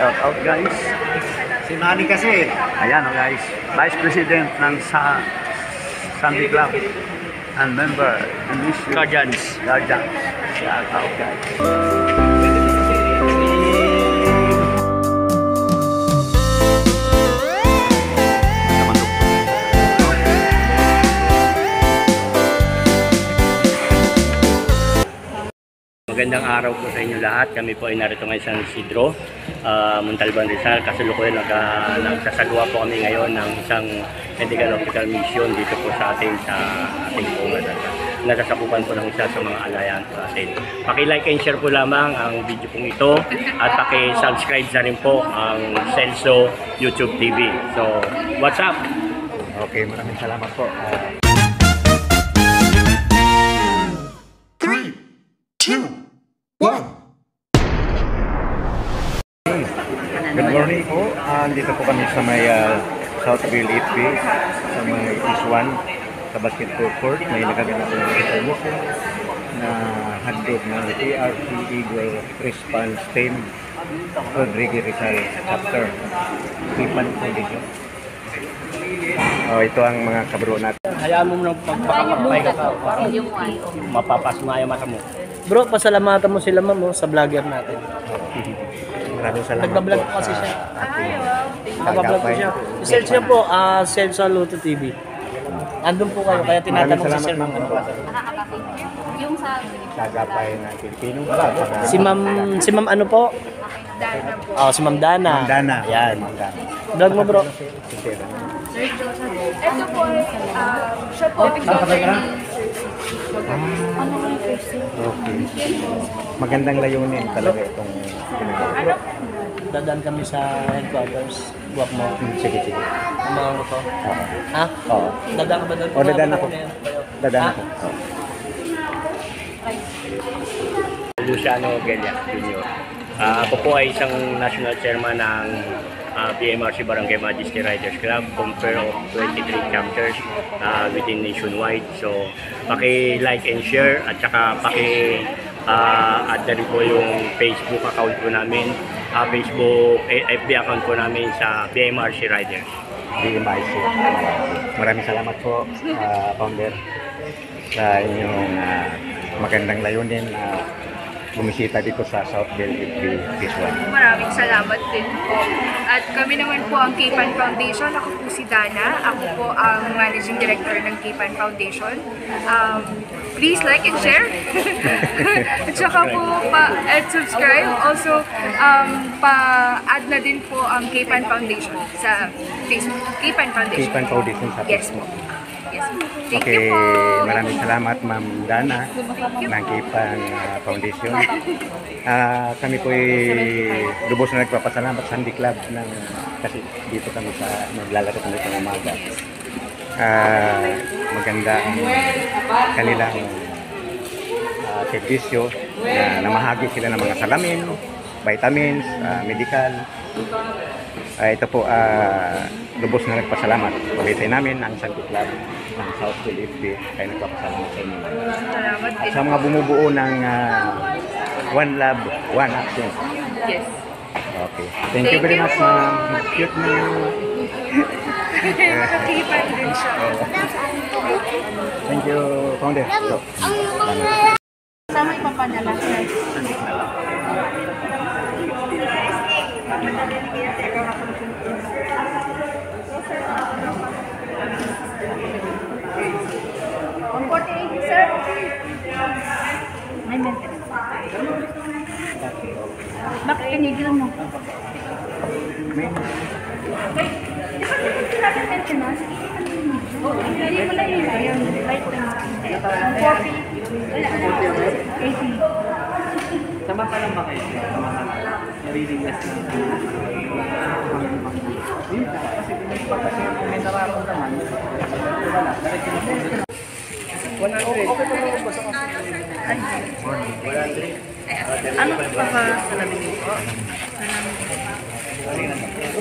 Shout out guys. Si Manny kasi. Ayan o guys. Vice President ng Sunday Club and member Guardians. Shout out guys. Magandang araw po sa inyo lahat. Kami po ay narito ngayon sa Isidro, Montalban, Rizal. Kasalukuyan nagsasagawa po kami ngayon ng isang medical optical mission dito po sa ating pong nasasakupan po ng isa sa mga alayan po natin. Paki-like and share po lamang ang video pong ito at paki-subscribe na rin po ang Celso YouTube TV. So, what's up? Okay, maraming salamat po. 3, 2, 1. Good morning po. Dito po kami sa may Southville 8B, sa may East 1, sa basketball court. May nagaganap ng recognition na handog ng PRP Eagle Response Team Rodriguez Rizal Chapter. Kipan Foundation. Ito ang mga kabro natin. Hayaan mo nang magpapakapay ka mapapasmaya mata mo. Bro, pasalamatan mo sila ma'am sa vlogger natin. Maraming salamat Nagbablog po kasi siya. Nagbablog po siya. I-search niya po, Celso Luto TV. Andun po kayo, kaya tinatanong si Sir ng ano. Yung sa Sagapay ng Pilipino. Si Ma'am ano po? Dana po. Si Ma'am Dana. Ma'am Dana. Yan. Vlog mo bro. Ito po, siya po, Okay. Magandang layunin talaga itong pinagawa. Dadaan kami sa headquarters. Buwak mo. Sige. Ang mga ano ko. Ha? Oo. Dadaan ka ba doon? Dadaan ako. Dadaan ako. Luciano Gelia Jr. Ako po ay isang national chairman ng PMRC Barangay Majesty Riders Club, compare of 23 chapters within nationwide. So, paki-like and share at saka paki-add na rin po yung Facebook account po namin, Facebook, FB account po namin sa PMRC Riders. BMIC. Maraming salamat po, Founder, sa inyong magandang layunin bumisita dito sa Southville this one. Maraming salamat din po. At kami naman po ang Kipan Foundation. Ako po si Dana. Ako po ang Managing Director ng Kipan Foundation. Please like and share. At saka po and subscribe. Also, pa-add na din po ang Kipan Foundation sa Facebook. Kipan Foundation. Kipan Foundation sa Yes Facebook. po. Yes po. Thank Okay, you po. maraming salamat Ma'am Dana ng Kipan Foundation. Kami po ay lubos na nagpapasalamat sa Sunday Club kasi dito kami naglalaro kami ng umaga. Maganda ang kanilang servisyo na namahagi sila ng mga salamin, vitamins, medical. Ito po, lubos na nagpasalamat. Pagkitay namin ang Sunday Club ng Southville FB ay nagpapasalamat sa inyo. Salamat din. Sa mga bumubuo ng One Love, One Action. Yes. Okay. Thank you very much, ma'am. Cute na. Kipan din siya. Thank you, Founder. So, Sama ipapadala. Sir. May maintenance. Bakit pinigilan mo? Hindi mo lang yun. Ayun, right na. 40. Tama pa lang ba kayo? Nariringas na. Kasi may nararamdaman. Wala. Ano pa ba salamin mo?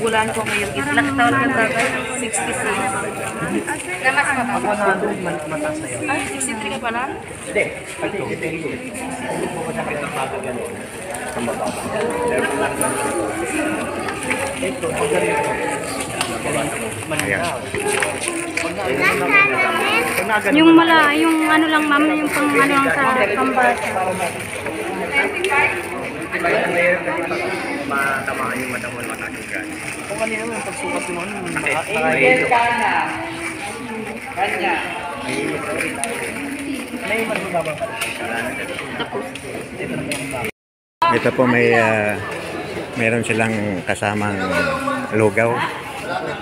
Ulan ko ngayon. Ilang taon na tatay? 63. Na mas mataas. Mataas na yun. Ay, 63 ka pala? Hindi. Hindi po ko sakit ng baga gano'n. Ang mababa. Ito, Yung ano lang ma'am, yung pang ano lang sa pambata. Matamaan yung mata mo, matasugan. Kung kanina mo yung pagsukat mo, Ito po meron silang kasamang lugaw.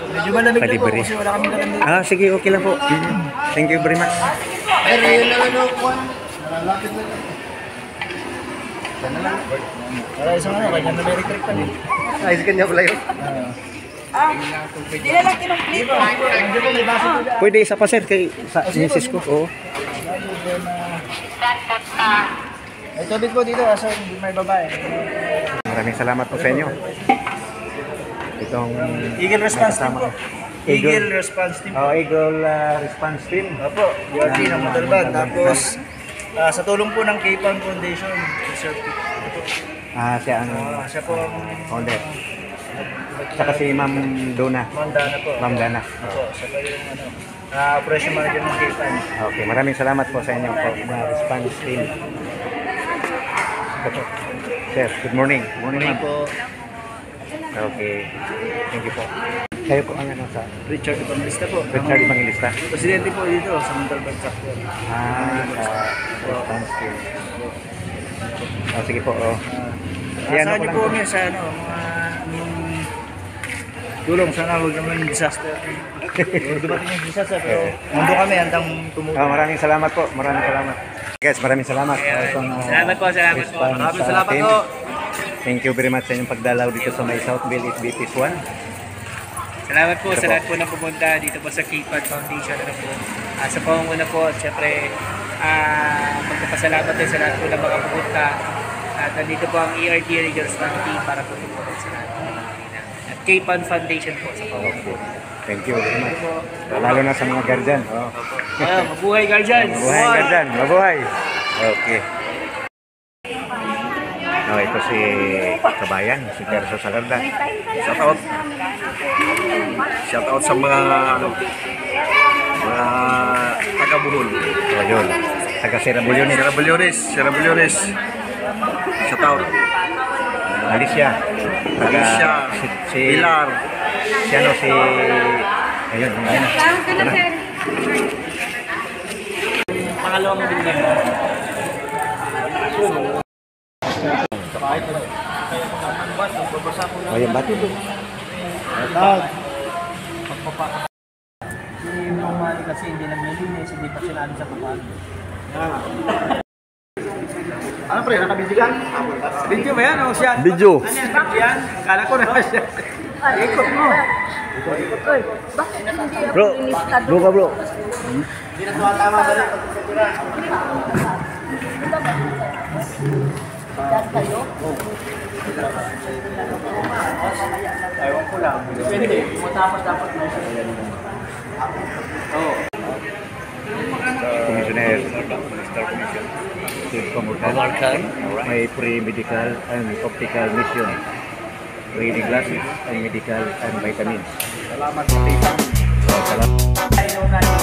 medyo malamig na po Palibre. kasi wala kami nalamig. Sige, okay lang po. Thank you very much. Wala isang ano, kanya na Merry Christmas eh. Ayos kanya pala yun. Hindi lang kinumplit. Medyo po may baso po dyan. Pwede isa pa sir kay sa misis ko. Oo. May tubig po dito, so may babae. Maraming salamat po sa inyo. Itong Eagle Response Team po. Eagle. Eagle Response Team. Eagle Response Team. Opo, URT ng Montalban. Tapos, sa tulong po ng K-Pan Foundation, Sir P. Siya ang Siya po ang founder. Saka si Ma'am Dona. Ma'am Dana po. Ma'am Dana. Opo, siya po yung operation manager ng K-Pan. Okay, maraming salamat po sa inyo po na response team. Ito po. Sir, good morning. Good morning, ma'am. Po, Okay. Thank you po. Kayo po ang ano sa Richard Evangelista po. Richard Evangelista. Presidente po dito sa Montalban Chapter. Response team. Sige po. Asahan Ano niyo lang po kami sa mga tulong. Sana huwag naman yung disaster. Dumating yung disaster pero nandun kami handang tumulong. Maraming salamat po. Maraming salamat. Guys, maraming salamat. Salamat po, salamat po. Maraming salamat po. Thank you very much sa inyong pagdalaw dito sa may Southville BPS 1. Salamat po sa lahat po na pumunta dito po sa K-Pan Foundation. Sa pangunguna po, at syempre, magpapasalamat tayo sa lahat po na mga pumunta. At nandito po ang ERD Regional Team para po tumulong sa lahat. At K-Pan Foundation po sa pangunguna. Thank you very much. Lalo na sa mga guardian. Mabuhay guardians! Mabuhay guardian. Mabuhay. Okay. Ito si Kabayan, si Perso Sagarda. Shout out sa mga taga-Buhol. Yun. Taga Sierra Bulyones. Sierra Bulyones. Shout out. Alicia. Alicia, Si Pilar. Si ano si ayun. Pangalawang bilhin. Yung bati po. Yung pamali kasi hindi naglilinis, hindi pa sinali sa pamali. Ano pre, nakabidyo lang? Video ba yan o siya? Video. Ano yan? Akala ko na siya. Ikot mo. Bro. Bro ka bro. Hindi na tumatama ba rin? Ewan ko lang. Pwede, matapos dapat mo siya. Commissioner. Chief Commodore. May pre-medical and optical mission. Reading glasses and medical and vitamins. Salamat sa tita. Salamat.